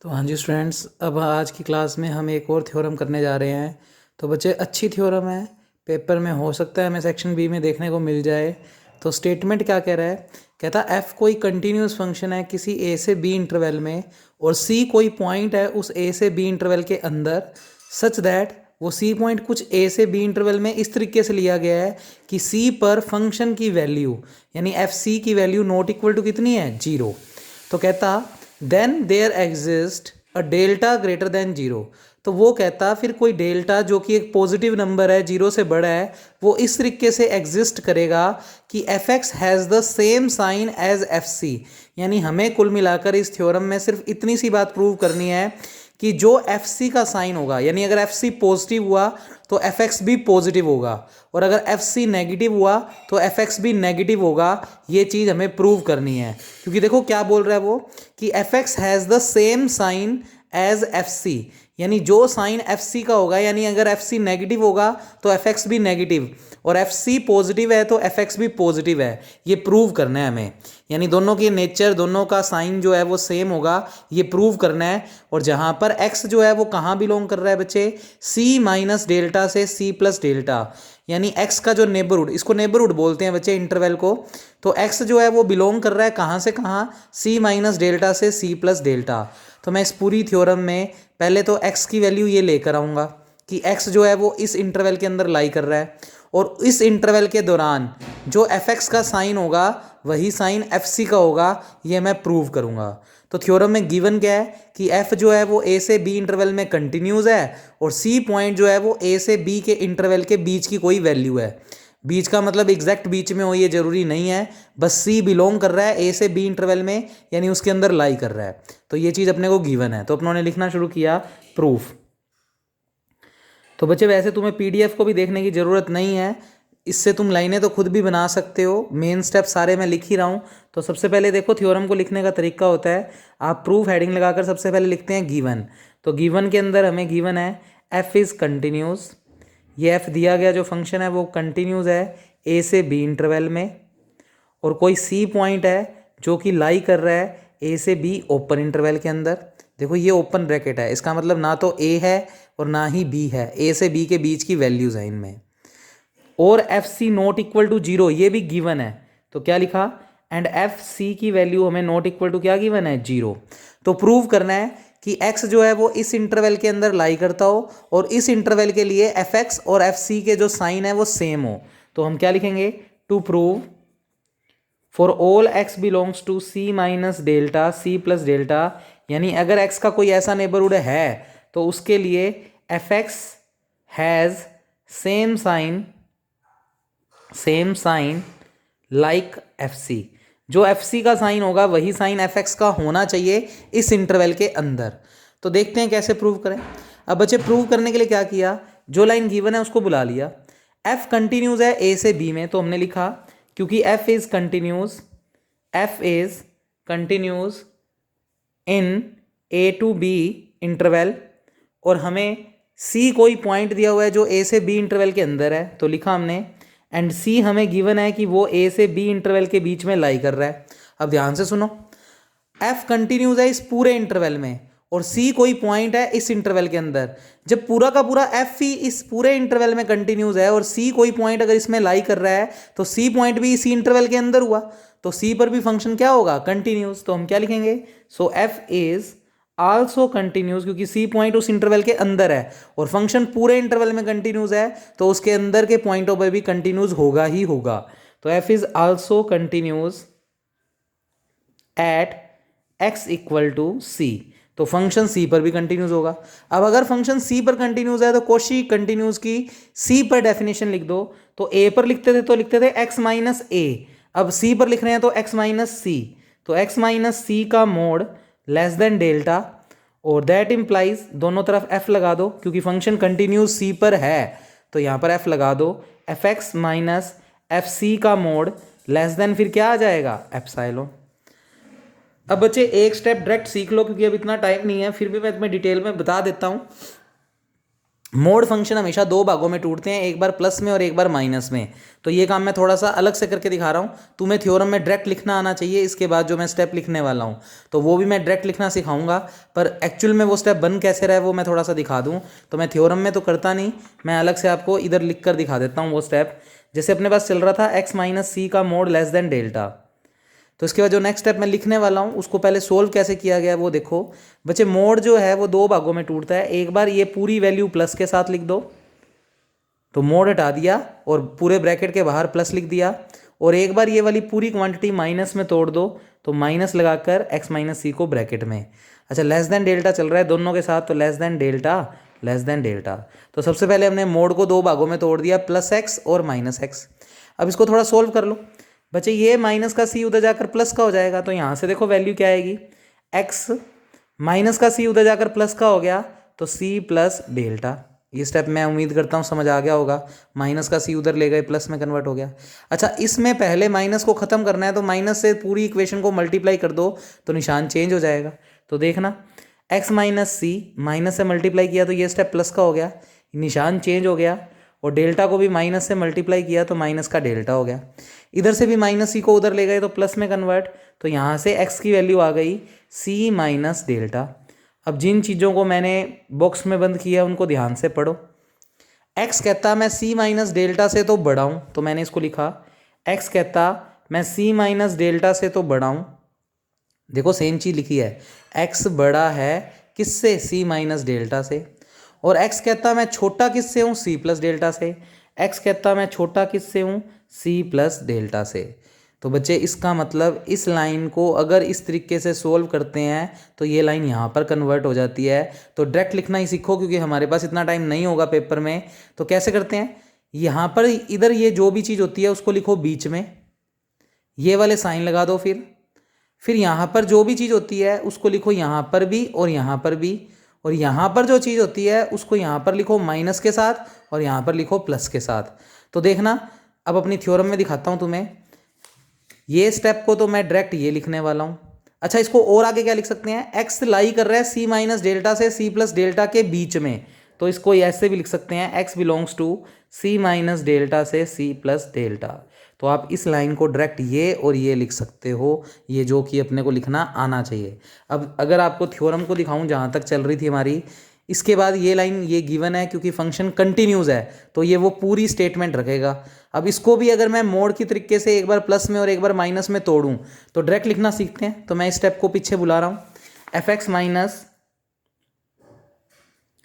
तो हाँ जी स्टूडेंट्स, अब आज की क्लास में हम एक और थ्योरम करने जा रहे हैं। तो बच्चे, अच्छी थ्योरम है, पेपर में हो सकता है हमें सेक्शन बी में देखने को मिल जाए। तो स्टेटमेंट क्या कह रहा है? कहता एफ कोई कंटिन्यूस फंक्शन है किसी ए से बी इंटरवल में, और सी कोई पॉइंट है उस ए से बी इंटरवल के अंदर, सच दैट वो सी पॉइंट कुछ ए से बी इंटरवल में इस तरीके से लिया गया है कि सी पर फंक्शन की वैल्यू यानी एफ सी की वैल्यू नॉट इक्वल टू कितनी है? 0। तो कहता then there exist a delta greater than 0। तो वो कहता फिर कोई डेल्टा जो कि एक पॉजिटिव नंबर है, 0 से बड़ा है, वो इस तरीके से एग्जिस्ट करेगा कि F X has the same sign as F C. यानी हमें कुल मिलाकर इस थ्योरम में सिर्फ इतनी सी बात प्रूव करनी है कि जो एफ सी का साइन होगा, यानी अगर एफ सी पॉजिटिव हुआ तो एफ एक्स भी पॉजिटिव होगा, और अगर एफ सी नेगेटिव हुआ तो एफ एक्स भी नेगेटिव होगा। ये चीज़ हमें प्रूव करनी है, क्योंकि देखो क्या बोल रहा है वो कि F X has the same sign as F C. यानी जो साइन एफ सी का होगा, यानी अगर एफ सी नेगेटिव होगा तो एफ एक्स भी नेगेटिव, और एफ सी पॉजिटिव है तो एफ एक्स भी पॉजिटिव है। ये प्रूव करना है हमें, यानी दोनों की नेचर, दोनों का साइन जो है वो सेम होगा, ये प्रूव करना है। और जहाँ पर एक्स जो है वो कहाँ बिलोंग कर रहा है बच्चे? सी माइनस डेल्टा से सी प्लस डेल्टा, यानी एक्स का जो नेबरहुड, इसको नेबरहुड बोलते हैं बच्चे इंटरवल को। तो एक्स जो है वो बिलोंग कर रहा है कहाँ से कहाँ? सी माइनस डेल्टा से सी प्लस डेल्टा। तो मैं इस पूरी थ्योरम में पहले तो एक्स की वैल्यू ये लेकर आऊँगा कि एक्स जो है वो इस इंटरवल के अंदर लाई कर रहा है, और इस इंटरवल के दौरान जो एफ एक्स का साइन होगा वही साइन एफ सी का होगा। ये मैं प्रूव करूँगा। तो थ्योरम में गिवन क्या है कि एफ जो है वो ए से बी इंटरवल में कंटिन्यूज है, और सी पॉइंट जो है वो ए से बी के इंटरवल के बीच की कोई वैल्यू है। बीच का मतलब एग्जैक्ट बीच में हो ये जरूरी नहीं है, बस सी बिलोंग कर रहा है ए से बी इंटरवल में, यानी उसके अंदर लाई कर रहा है। तो ये चीज़ अपने को गिवन है, तो अपनों ने लिखना शुरू किया प्रूफ। तो बच्चे, वैसे तुम्हें पीडीएफ को भी देखने की ज़रूरत नहीं है, इससे तुम लाइनें तो खुद भी बना सकते हो। मेन स्टेप सारे मैं लिख ही रहा हूँ। तो सबसे पहले देखो, थ्योरम को लिखने का तरीका होता है, आप प्रूफ हेडिंग लगाकर सबसे पहले लिखते हैं गिवन। तो गिवन के अंदर हमें गिवन है एफ इज़ कंटिन्यूस। ये एफ दिया गया जो फंक्शन है वो कंटिन्यूस है ए से बी इंटरवल में, और कोई सी पॉइंट है जो कि लाई कर रहा है ए से बी ओपन इंटरवल के अंदर। देखो ये ओपन ब्रैकेट है, इसका मतलब ना तो ए है और ना ही बी है, ए से बी के बीच की वैल्यूज है इनमें। और F C not equal to 0, ये भी गिवन है। तो क्या लिखा? एंड एफ सी की वैल्यू हमें नॉट इक्वल टू क्या गिवन है? 0। तो प्रूव करना है कि एक्स जो है वो इस इंटरवल के अंदर लाई करता हो, और इस इंटरवल के लिए एफ एक्स और एफ सी के जो साइन है वो सेम हो। तो हम क्या लिखेंगे? To prove for all X belongs to C minus delta C plus delta, यानी अगर एक्स का कोई ऐसा नेबरहुड है तो उसके लिए F X has same sign like F C. जो एफ सी का साइन होगा वही साइन एफ एक्स का होना चाहिए इस इंटरवल के अंदर। तो देखते हैं कैसे प्रूव करें। अब बच्चे, प्रूव करने के लिए क्या किया, जो लाइन गिवन है उसको बुला लिया। एफ कंटिन्यूज है ए से बी में, तो हमने लिखा क्योंकि F is continuous in A to B interval, और हमें सी कोई पॉइंट दिया हुआ है जो ए से बी इंटरवल के अंदर है, तो लिखा हमने। एंड सी हमें गिवन है कि वो ए से बी इंटरवल के बीच में लाई कर रहा है। अब ध्यान से सुनो, एफ कंटिन्यूज है इस पूरे इंटरवल में, और सी कोई पॉइंट है इस इंटरवल के अंदर। जब पूरा का पूरा एफ ही इस पूरे इंटरवल में कंटिन्यूज है और सी कोई पॉइंट अगर इसमें लाई कर रहा है, तो सी पॉइंट भी इसी इंटरवल के अंदर हुआ, तो सी पर भी फंक्शन क्या होगा? कंटिन्यूज। तो हम क्या लिखेंगे? सो एफ इज आल्सो कंटिन्यूज, क्योंकि सी पॉइंट उस इंटरवल के अंदर है और फंक्शन पूरे इंटरवल में कंटिन्यूज है, तो उसके अंदर के पॉइंटों पर भी कंटिन्यूज होगा ही होगा। तो F is also continues at x equal to c, तो फंक्शन सी पर भी कंटिन्यूज होगा। अब अगर फंक्शन सी पर कंटिन्यूज है तो कोशी कंटिन्यूज की सी पर डेफिनेशन लिख दो। तो ए पर लिखते थे एक्स माइनस ए, अब सी पर लिख रहे हैं तो एक्स माइनस सी, तो एक्स माइनस सी का मोड लेस देन डेल्टा, और दैट इंप्लाइज, दोनों तरफ एफ लगा दो क्योंकि फंक्शन कंटिन्यूज सी पर है, तो यहां पर एफ लगा दो। F X minus F C का मोड लेस देन, फिर क्या आ जाएगा? एप्सिलॉन। अब बच्चे एक स्टेप डायरेक्ट सीख लो, क्योंकि अब इतना टाइम नहीं है, फिर भी मैं तुम्हें डिटेल में बता देता हूँ। मोड फंक्शन हमेशा दो भागों में टूटते हैं, एक बार प्लस में और एक बार माइनस में। तो ये काम मैं थोड़ा सा अलग से करके दिखा रहा हूँ। तुम्हें थ्योरम में डायरेक्ट लिखना आना चाहिए, इसके बाद जो मैं स्टेप लिखने वाला हूँ तो वो भी मैं डायरेक्ट लिखना सिखाऊंगा, पर एक्चुअल में वो स्टेप बन कैसे रहा है वो मैं थोड़ा सा दिखा दूँ। तो मैं थ्योरम में तो करता नहीं, मैं अलग से आपको इधर लिख कर दिखा देता हूँ वो स्टेप। जैसे अपने पास चल रहा था x माइनस सी का मोड लेस देन डेल्टा, तो इसके बाद जो नेक्स्ट स्टेप मैं लिखने वाला हूँ उसको पहले सोल्व कैसे किया गया वो देखो। बच्चे मोड जो है वो दो भागों में टूटता है, एक बार ये पूरी वैल्यू प्लस के साथ लिख दो, तो मोड हटा दिया और पूरे ब्रैकेट के बाहर प्लस लिख दिया, और एक बार ये वाली पूरी क्वांटिटी माइनस में तोड़ दो, तो माइनस लगाकर x माइनस सी को ब्रैकेट में। अच्छा, लेस देन डेल्टा चल रहा है दोनों के साथ, तो less than delta, less than delta. तो सबसे पहले हमने मोड को दो भागों में तोड़ दिया, प्लस x और माइनस x। अब इसको थोड़ा सोल्व कर लो बच्चे, ये माइनस का c उधर जाकर प्लस का हो जाएगा, तो यहाँ से देखो वैल्यू क्या आएगी, x माइनस का c उधर जाकर प्लस का हो गया तो c प्लस डेल्टा। ये स्टेप मैं उम्मीद करता हूँ समझ आ गया होगा। माइनस का c उधर ले गए, प्लस में कन्वर्ट हो गया। अच्छा, इसमें पहले माइनस को ख़त्म करना है, तो माइनस से पूरी इक्वेशन को मल्टीप्लाई कर दो तो निशान चेंज हो जाएगा। तो देखना, x माइनस सी माइनस से मल्टीप्लाई किया तो ये स्टेप प्लस का हो गया, निशान चेंज हो गया, और डेल्टा को भी माइनस से मल्टीप्लाई किया तो माइनस का डेल्टा हो गया। इधर से भी माइनस सी को उधर ले गए तो प्लस में कन्वर्ट, तो यहाँ से x की वैल्यू आ गई c माइनस डेल्टा। अब जिन चीज़ों को मैंने बॉक्स में बंद किया उनको ध्यान से पढ़ो। x कहता मैं c माइनस डेल्टा से तो बड़ा हूँ, तो मैंने इसको लिखा, x कहता मैं c माइनस डेल्टा से तो बड़ा हूँ। देखो सेम चीज़ लिखी है, x बड़ा है किससे, c माइनस डेल्टा से। और x कहता मैं छोटा किससे हूँ, c प्लस डेल्टा से। x कहता मैं छोटा किससे हूँ, c प्लस डेल्टा से। तो बच्चे इसका मतलब इस लाइन को अगर इस तरीके से सोल्व करते हैं तो ये लाइन यहाँ पर कन्वर्ट हो जाती है। तो डायरेक्ट लिखना ही सीखो, क्योंकि हमारे पास इतना टाइम नहीं होगा पेपर में। तो कैसे करते हैं, यहाँ पर इधर ये जो भी चीज़ होती है उसको लिखो बीच में, ये वाले साइन लगा दो, फिर यहाँ पर जो भी चीज़ होती है उसको लिखो यहाँ पर भी और यहाँ पर भी, और यहाँ पर जो चीज़ होती है उसको यहाँ पर लिखो माइनस के साथ और यहाँ पर लिखो प्लस के साथ। तो देखना, अब अपनी थ्योरम में दिखाता हूँ तुम्हें। ये स्टेप को तो मैं डायरेक्ट ये लिखने वाला हूँ। अच्छा, इसको और आगे क्या लिख सकते हैं, x लाई कर रहा है c माइनस डेल्टा से c प्लस डेल्टा के बीच में, तो इसको ऐसे भी लिख सकते हैं, x belongs to c minus delta से c प्लस डेल्टा। तो आप इस लाइन को डायरेक्ट ये और ये लिख सकते हो, ये जो कि अपने को लिखना आना चाहिए। अब अगर आपको थ्योरम को दिखाऊं जहाँ तक चल रही थी हमारी, इसके बाद ये लाइन ये गिवन है, क्योंकि फंक्शन कंटिन्यूज है तो ये वो पूरी स्टेटमेंट रखेगा। अब इसको भी अगर मैं मोड की तरीके से एक बार प्लस में और एक बार माइनस में तोड़ूं तो डायरेक्ट लिखना सीखते हैं। तो मैं इस स्टेप को पीछे बुला रहा हूँ, F X minus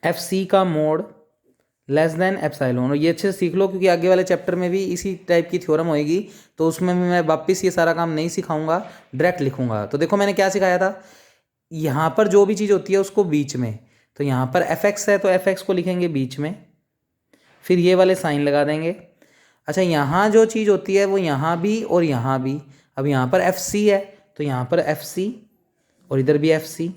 F C का मोड लेस देन एप्सिलॉन। और ये अच्छे से सीख लो, क्योंकि आगे वाले चैप्टर में भी इसी टाइप की थ्योरम होएगी, तो उसमें भी मैं वापस ये सारा काम नहीं सिखाऊंगा, डायरेक्ट लिखूंगा। तो देखो मैंने क्या सिखाया था, यहाँ पर जो भी चीज़ होती है उसको बीच में, तो यहाँ पर एफ एक्स है तो एफ एक्स को लिखेंगे बीच में, फिर ये वाले साइन लगा देंगे। अच्छा, यहाँ जो चीज़ होती है वो यहाँ भी और यहाँ भी। अब यहाँ पर एफ सी है तो यहाँ पर एफ सी और इधर भी एफ सी।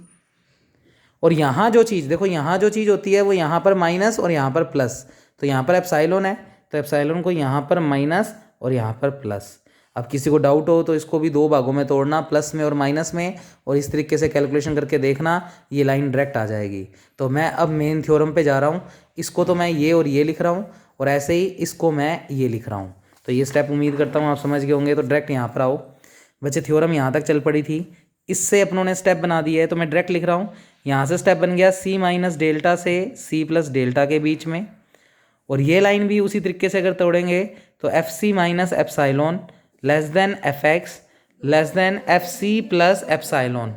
और यहाँ जो चीज़ देखो, यहाँ जो चीज़ होती है वो यहाँ पर माइनस और यहाँ पर प्लस, तो यहाँ पर एप्सिलॉन है तो एप्सिलॉन को यहाँ पर माइनस और यहाँ पर प्लस। अब किसी को डाउट हो तो इसको भी दो भागों में तोड़ना, प्लस में और माइनस में, और इस तरीके से कैलकुलेशन करके देखना, ये लाइन डायरेक्ट आ जाएगी। तो मैं अब मेन थ्योरम पे जा रहा हूँ, इसको तो मैं ये और ये लिख रहा हूँ, और ऐसे ही इसको मैं ये लिख रहा हूँ। तो ये स्टेप उम्मीद करता हूँ आप समझ गए होंगे। तो डायरेक्ट यहाँ पर आओ बच्चे, थ्योरम यहाँ तक चल पड़ी थी, इससे अपनों ने स्टेप बना दिया है, तो मैं डायरेक्ट लिख रहा हूँ। यहाँ से स्टेप बन गया c माइनस डेल्टा से c प्लस डेल्टा के बीच में, और ये लाइन भी उसी तरीके से अगर तोड़ेंगे तो F C minus epsilon less than F X less than F C plus epsilon.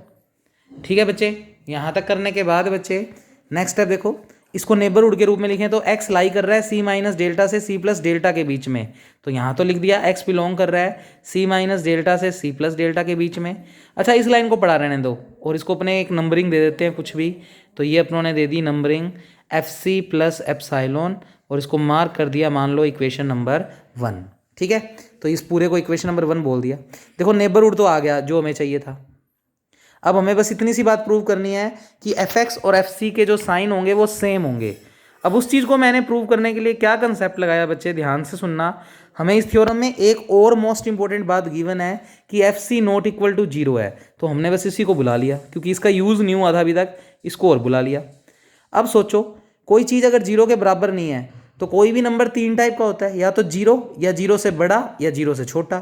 ठीक है बच्चे, यहाँ तक करने के बाद बच्चे नेक्स्ट स्टेप देखो, इसको नेबरहुड के रूप में लिखें तो x लाई कर रहा है c माइनस डेल्टा से c प्लस डेल्टा के बीच में, तो यहाँ तो लिख दिया x बिलोंग कर रहा है c माइनस डेल्टा से c प्लस डेल्टा के बीच में। अच्छा, इस लाइन को पढ़ा रहने दो और इसको अपने एक नंबरिंग दे देते हैं कुछ भी। तो ये अपनों ने दे दी numbering F C plus epsilon, और इसको मार्क कर दिया मान लो इक्वेशन नंबर 1। ठीक है, तो इस पूरे को इक्वेशन नंबर 1 बोल दिया। देखो नेबरहुड तो आ गया जो हमें चाहिए था। अब हमें बस इतनी सी बात प्रूव करनी है कि एफ एक्स और एफ सी के जो साइन होंगे वो सेम होंगे। अब उस चीज़ को मैंने प्रूव करने के लिए क्या कंसेप्ट लगाया बच्चे, ध्यान से सुनना। हमें इस थ्योरम में एक और मोस्ट इंपॉर्टेंट बात गिवन है कि F C not equal to 0 है, तो हमने बस इसी को बुला लिया, क्योंकि इसका यूज़ नहीं हुआ था अभी तक, इसको और बुला लिया। अब सोचो कोई चीज़ अगर जीरो के बराबर नहीं है तो कोई भी नंबर तीन टाइप का होता है, या तो जीरो, या जीरो से बड़ा, या जीरो से छोटा।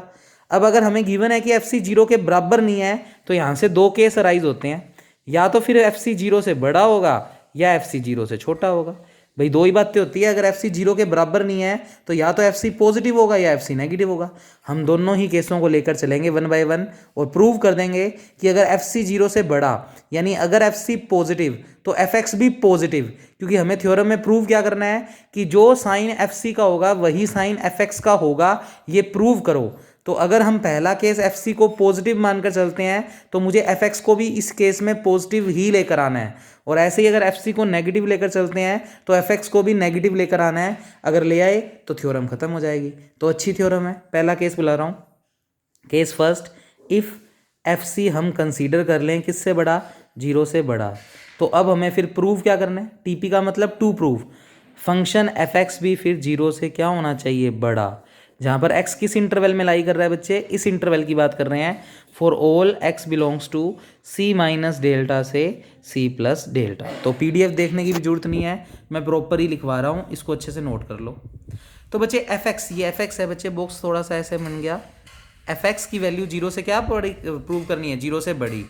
अब अगर हमें गिवन है कि एफ सी जीरो के बराबर नहीं है तो यहाँ से दो केस अराइज होते हैं, या तो फिर एफ सी जीरो से बड़ा होगा या एफ सी जीरो से छोटा होगा। भाई दो ही बातें होती है, अगर एफ सी जीरो के बराबर नहीं है तो या तो एफ सी पॉजिटिव होगा या एफ सी नेगेटिव होगा। हम दोनों ही केसों को लेकर चलेंगे वन बाय वन और प्रूव कर देंगे कि अगर एफ सी जीरो से बड़ा, यानी अगर एफ सी पॉजिटिव तो एफ एक्स भी पॉजिटिव, क्योंकि हमें थ्योरम में प्रूव क्या करना है कि जो साइन एफ सी का होगा वही साइन एफ एक्स का होगा, ये प्रूव करो। तो अगर हम पहला केस एफ सी को पॉजिटिव मानकर चलते हैं तो मुझे एफ एक्स को भी इस केस में पॉजिटिव ही लेकर आना है, और ऐसे ही अगर एफ सी को नेगेटिव लेकर चलते हैं तो एफ एक्स को भी नेगेटिव लेकर आना है। अगर ले आए तो थ्योरम खत्म हो जाएगी। तो अच्छी थ्योरम है। पहला केस बुला रहा हूँ, case first, if F C हम कंसीडर कर लें किससे बड़ा, जीरो से बड़ा। तो अब हमें फिर प्रूव क्या करना है, टीपी का मतलब to prove, function F X भी फिर जीरो से क्या होना चाहिए, बड़ा। जहाँ पर x किस इंटरवल में लाई कर रहा है बच्चे, इस इंटरवल की बात कर रहे हैं। For all x belongs to c minus delta से c प्लस डेल्टा। तो PDF देखने की भी जरूरत नहीं है, मैं प्रॉपर ही लिखवा रहा हूँ, इसको अच्छे से नोट कर लो। तो बच्चे fx, ये fx है बच्चे, बॉक्स थोड़ा सा ऐसे बन गया। fx की वैल्यू जीरो से क्या बड़ी प्रूव करनी है, जीरो से बड़ी।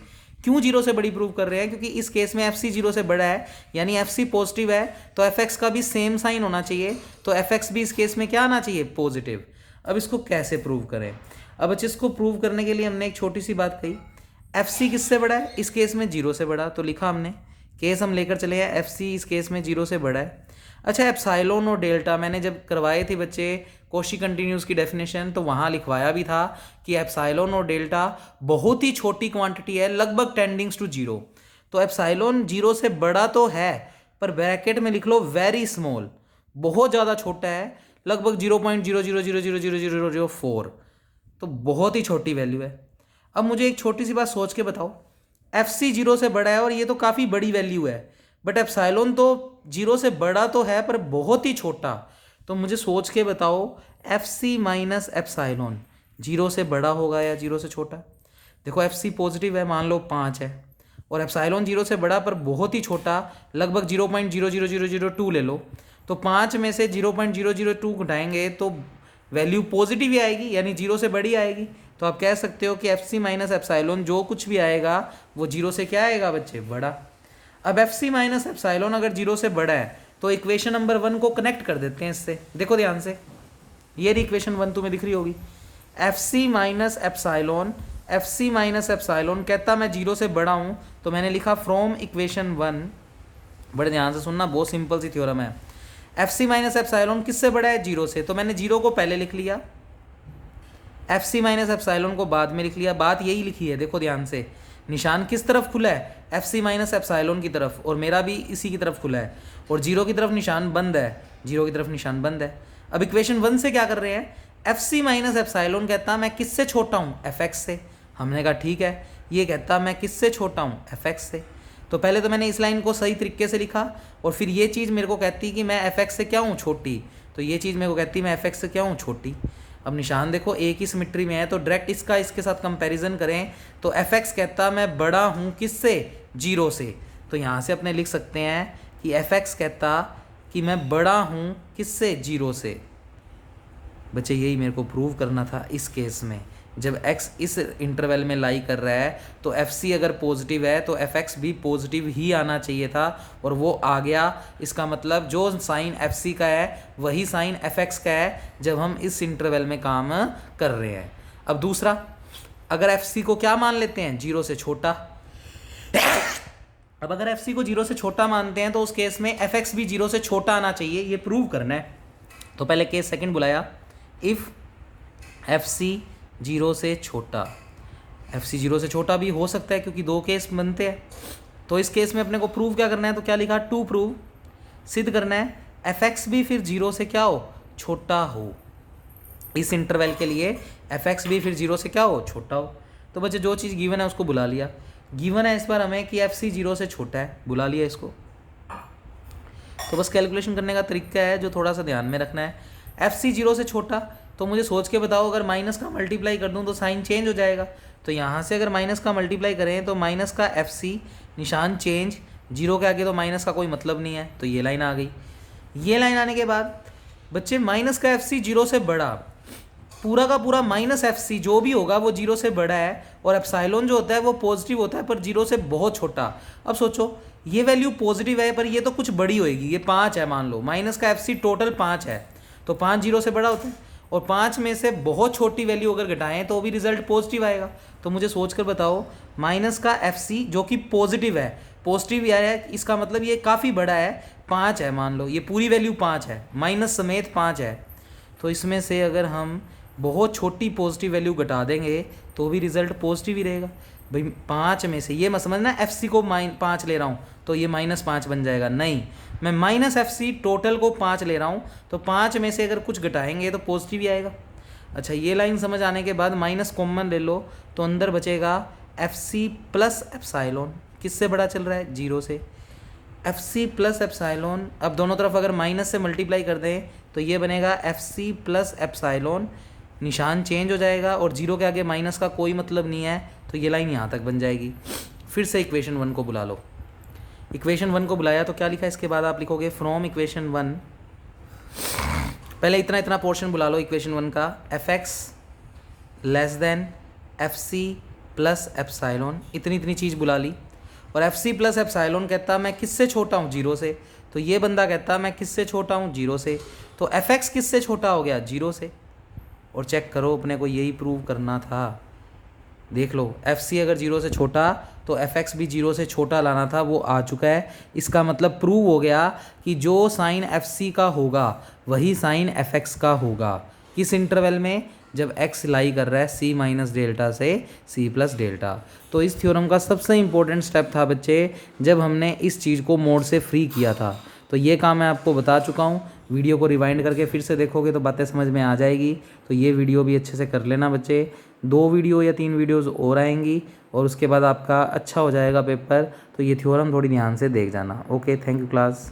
क्यों जीरो से बड़ी प्रूव कर रहे हैं, क्योंकि इस केस में एफ सी जीरो से बड़ा है, यानी एफ सी पॉजिटिव है, तो एफ एक्स का भी सेम साइन होना चाहिए, तो एफ एक्स भी इस केस में क्या आना चाहिए, पॉजिटिव। अब इसको कैसे प्रूव करें, अब अच्छे इसको प्रूव करने के लिए हमने एक छोटी सी बात कही, एफ सी किससे बड़ा है, इस केस में जीरो से बड़ा। तो लिखा हमने, केस हम लेकर चले हैं एफ सी इस केस में जीरो से बड़ा है। अच्छा, एप्सिलॉन और डेल्टा मैंने जब करवाए थे बच्चे कोशी कंटिन्यूस की डेफिनेशन, तो वहाँ लिखवाया भी था कि एप्सिलॉन और डेल्टा बहुत ही छोटी क्वांटिटी है, लगभग टेंडिंग्स टू जीरो। तो एप्सिलॉन जीरो से बड़ा तो है, पर ब्रैकेट में लिख लो वेरी स्मॉल, बहुत ज़्यादा छोटा है, लगभग 0.0000004, तो बहुत ही छोटी वैल्यू है। अब मुझे एक छोटी सी बात सोच के बताओ, एफ सी जीरो से बड़ा है और ये तो काफ़ी बड़ी वैल्यू है, बट एप्सिलॉन तो जीरो से बड़ा तो है पर बहुत ही छोटा। तो मुझे सोच के बताओ, F C minus epsilon zero से बड़ा होगा या जीरो से छोटा। देखो एफ सी पॉजिटिव है, मान लो 5 है, और एप्सिलॉन जीरो से बड़ा पर बहुत ही छोटा, लगभग 0.00002 ले लो। तो 5 में से 0.002 घटाएंगे तो वैल्यू पॉजिटिव ही आएगी, यानी जीरो से बड़ी आएगी। तो आप कह सकते हो कि एफ सी माइनस एप्सिलॉन जो कुछ भी आएगा वो जीरो से क्या आएगा बच्चे, बड़ा। अब एफ सी माइनस एप्सिलॉन अगर जीरो से बड़ा है तो इक्वेशन नंबर 1 को कनेक्ट कर देते हैं इससे। देखो ध्यान से, ये इक्वेशन 1 तुम्हें दिख रही होगी, F C minus epsilon, F C minus epsilon कहता मैं जीरो से बड़ा हूँ, तो मैंने लिखा फ्रॉम इक्वेशन 1, बड़े ध्यान से सुनना, बहुत सिंपल सी थ्योरम है। एफ सी माइनस एप्सिलॉन किससे बड़ा है, जीरो से, तो मैंने जीरो को पहले लिख लिया, एफ सी माइनस एप्सिलॉन को बाद में लिख लिया। बात यही लिखी है, देखो ध्यान से, निशान किस तरफ खुला है, एफ सी माइनस एप्सिलॉन की तरफ, और मेरा भी इसी की तरफ खुला है, और जीरो की तरफ निशान बंद है, जीरो की तरफ निशान बंद है। अब इक्वेशन 1 से क्या कर रहे हैं, एफ सी माइनस एप्सिलॉन कहता मैं किससे छोटा हूँ, एफ एक्स से। हमने कहा ठीक है, ये कहता मैं किससे छोटा हूँ, एफ एक्स से। तो पहले तो मैंने इस लाइन को सही तरीके से लिखा, और फिर ये चीज़ मेरे को कहती कि मैं एफ एक्स से क्या हूँ, छोटी, तो ये चीज़ मेरे को कहती मैं एफ एक्स से क्या हूँ, छोटी। अब निशान देखो एक ही सिमेट्री में है, तो डायरेक्ट इसका इसके साथ कंपैरिजन करें तो एफ एक्स कहता मैं बड़ा हूँ किससे, जीरो से। तो यहाँ से अपने लिख सकते हैं कि एफ एक्स कहता कि मैं बड़ा हूँ किससे, जीरो से। बच्चे यही मेरे को प्रूव करना था इस केस में, जब x इस इंटरवल में लाई कर रहा है तो एफ सी अगर पॉजिटिव है तो एफ एक्स भी पॉजिटिव ही आना चाहिए था, और वो आ गया। इसका मतलब जो साइन एफ सी का है वही साइन एफ एक्स का है जब हम इस इंटरवल में काम कर रहे हैं। अब दूसरा, अगर एफ सी को क्या मान लेते हैं, जीरो से छोटा। अब अगर एफ सी को जीरो से छोटा मानते हैं तो उस केस में एफ एक्स भी जीरो से छोटा आना चाहिए, ये प्रूव करना है। तो पहले केस सेकंड बुलाया, इफ़ एफ सी जीरो से छोटा, एफ सी जीरो से छोटा भी हो सकता है क्योंकि दो केस बनते हैं। तो इस केस में अपने को प्रूव क्या करना है, तो क्या लिखा, टू प्रूव, सिद्ध करना है एफ एक्स भी फिर जीरो से क्या हो, छोटा हो। इस इंटरवल के लिए एफ एक्स भी फिर जीरो से क्या हो, छोटा हो। तो बच्चे जो चीज़ गिवन है उसको बुला लिया, गिवन है इस बार हमें कि एफ सी जीरो से छोटा है, बुला लिया इसको। तो बस कैलकुलेशन करने का तरीका है जो थोड़ा सा ध्यान में रखना है। एफ सी जीरो से छोटा, तो मुझे सोच के बताओ, अगर माइनस का मल्टीप्लाई कर दूं तो साइन चेंज हो जाएगा। तो यहाँ से अगर माइनस का मल्टीप्लाई करें तो माइनस का एफ सी, निशान चेंज, जीरो के आगे तो माइनस का कोई मतलब नहीं है, तो ये लाइन आ गई। ये लाइन आने के बाद बच्चे माइनस का FC जीरो से बड़ा, पूरा का पूरा माइनस FC जो भी होगा वो जीरो से बड़ा है, और एप्सिलॉन जो होता है वो पॉजिटिव होता है पर जीरो से बहुत छोटा। अब सोचो ये वैल्यू पॉजिटिव है पर ये तो कुछ बड़ी होएगी, ये 5 है मान लो, माइनस का FC टोटल 5 है, तो 5 जीरो से बड़ा होता है, और 5 में से बहुत छोटी वैल्यू अगर घटाएं तो भी रिजल्ट पॉजिटिव आएगा। तो मुझे सोचकर बताओ, माइनस का FC जो कि पॉजिटिव है, पॉजिटिव है, इसका मतलब ये काफ़ी बड़ा है, 5 है मान लो, ये पूरी वैल्यू 5 है, माइनस समेत 5 है, तो इसमें से अगर हम बहुत छोटी पॉजिटिव वैल्यू घटा देंगे तो भी रिजल्ट पॉजिटिव ही रहेगा। भाई 5 में से, ये मत समझना FC को 5 ले रहा हूँ तो ये -5 बन जाएगा, नहीं, मैं माइनस FC टोटल को 5 ले रहा हूँ, तो 5 में से अगर कुछ घटाएंगे तो पॉजिटिव ही आएगा। अच्छा, ये लाइन समझ आने के बाद माइनस कॉमन ले लो, तो अंदर बचेगा FC प्लस एप्सिलॉन, किससे बड़ा चल रहा है, जीरो से, FC प्लस एप्सिलॉन। अब दोनों तरफ अगर माइनस से मल्टीप्लाई कर दें तो ये बनेगा FC प्लस एप्सिलॉन, निशान चेंज हो जाएगा और जीरो के आगे माइनस का कोई मतलब नहीं है, तो ये लाइन यहाँ तक बन जाएगी। फिर से इक्वेशन 1 को बुला लो, इक्वेशन 1 को बुलाया तो क्या लिखा, इसके बाद आप लिखोगे फ्रॉम इक्वेशन 1, पहले इतना इतना पोर्शन बुला लो इक्वेशन 1 का, fx less than FC plus epsilon, इतनी इतनी चीज़ बुला ली, और FC प्लस एप्सिलॉन कहता मैं किससे छोटा हूँ, जीरो से, तो ये बंदा कहता मैं किससे छोटा हूँ, जीरो से, तो fx किससे छोटा हो गया, जीरो से। और चेक करो, अपने को यही प्रूव करना था, देख लो FC अगर जीरो से छोटा तो fx भी जीरो से छोटा लाना था, वो आ चुका है, इसका मतलब प्रूव हो गया कि जो साइन FC का होगा वही साइन fx का होगा, किस इंटरवल में, जब x लाई कर रहा है c माइनस डेल्टा से c प्लस डेल्टा। तो इस थ्योरम का सबसे इम्पोर्टेंट स्टेप था बच्चे जब हमने इस चीज़ को मोड से फ्री किया था, तो ये काम मैं आपको बता चुका हूँ, वीडियो को रिवाइंड करके फिर से देखोगे तो बातें समझ में आ जाएगी। तो ये वीडियो भी अच्छे से कर लेना बच्चे, 2 वीडियो या 3 वीडियोज़ और आएंगी और उसके बाद आपका अच्छा हो जाएगा पेपर, तो ये थ्योरम थोड़ी ध्यान से देख जाना। Okay, thank you class.